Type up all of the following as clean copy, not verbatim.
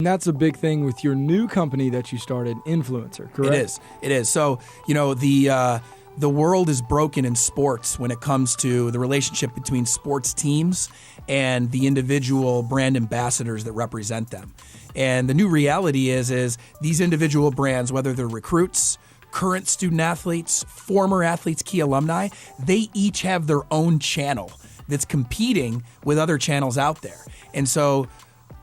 And that's a big thing with your new company that you started, Influencer, correct? It is. So, the world is broken in sports when it comes to the relationship between sports teams and the individual brand ambassadors that represent them. And the new reality is these individual brands, whether they're recruits, current student athletes, former athletes, key alumni, they each have their own channel that's competing with other channels out there. And so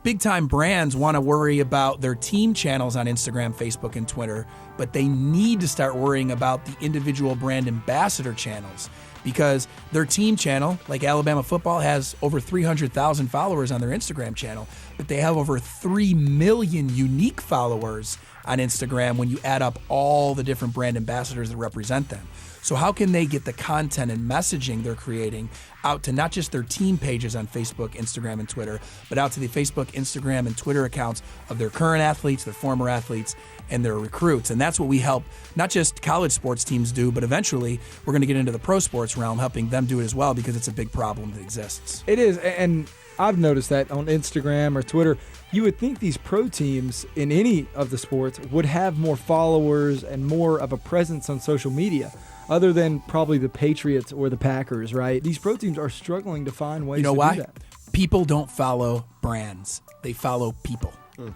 big-time brands want to worry about their team channels on Instagram, Facebook, and Twitter, but they need to start worrying about the individual brand ambassador channels because their team channel, like Alabama football, has over 300,000 followers on their Instagram channel, but they have over 3 million unique followers on Instagram when you add up all the different brand ambassadors that represent them. So how can they get the content and messaging they're creating out to not just their team pages on Facebook, Instagram, and Twitter, but out to the Facebook, Instagram, and Twitter accounts of their current athletes, their former athletes, and their recruits? And that's what we help not just college sports teams do, but eventually we're going to get into the pro sports realm, helping them do it as well because it's a big problem that exists. It is, and I've noticed that on Instagram or Twitter. You would think these pro teams in any of the sports would have more followers and more of a presence on social media, other than probably the Patriots or the Packers, right? These pro teams are struggling to find ways to do that. People don't follow brands. They follow people.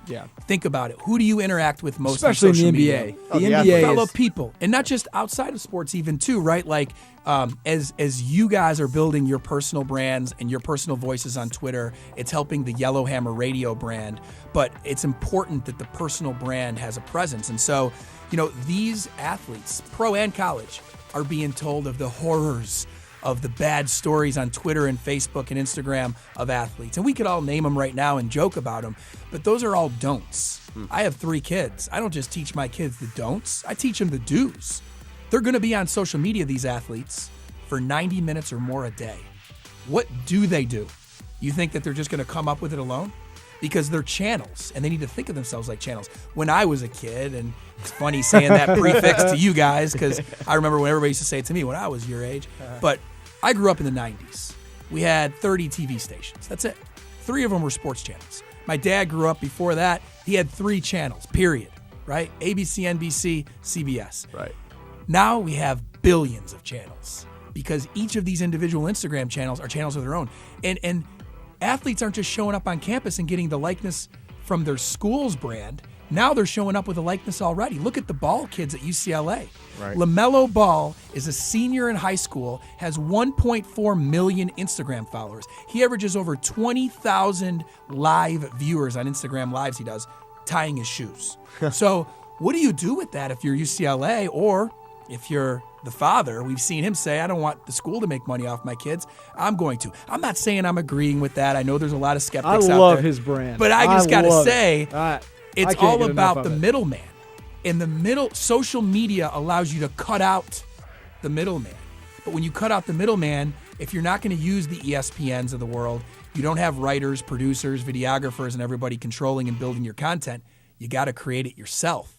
Yeah. Think about it. Who do you interact with most Especially on social in the media? NBA. The NBA follow people. And not just outside of sports even too, right? Like as you guys are building your personal brands and your personal voices on Twitter, it's helping the Yellowhammer Radio brand. But it's important that the personal brand has a presence. And so, these athletes, pro and college, are being told of the horrors of the bad stories on Twitter and Facebook and Instagram of athletes. And we could all name them right now and joke about them, but those are all don'ts. I have 3 kids. I don't just teach my kids the don'ts. I teach them the do's. They're going to be on social media, these athletes, for 90 minutes or more a day. What do they do? You think that they're just going to come up with it alone? Because they're channels, and they need to think of themselves like channels. When I was a kid, and it's funny saying that prefix to you guys, because I remember when everybody used to say it to me when I was your age, but I grew up in the 90s. We had 30 TV stations. That's it. 3 of them were sports channels. My dad grew up before that. He had 3 channels, period, right? ABC, NBC, CBS. Right. Now we have billions of channels because each of these individual Instagram channels are channels of their own. And athletes aren't just showing up on campus and getting the likeness from their school's brand. Now they're showing up with a likeness already. Look at the Ball kids at UCLA. Right. LaMelo Ball is a senior in high school, has 1.4 million Instagram followers. He averages over 20,000 live viewers on Instagram Lives he does, tying his shoes. So what do you do with that if you're UCLA or if you're the father? We've seen him say, I don't want the school to make money off my kids. I'm going to. I'm not saying I'm agreeing with that. I know there's a lot of skeptics out there. I love his brand. But I just got to say, it's all get about the middleman. And social media allows you to cut out the middleman. But when you cut out the middleman, if you're not going to use the ESPNs of the world, you don't have writers, producers, videographers, and everybody controlling and building your content, you got to create it yourself.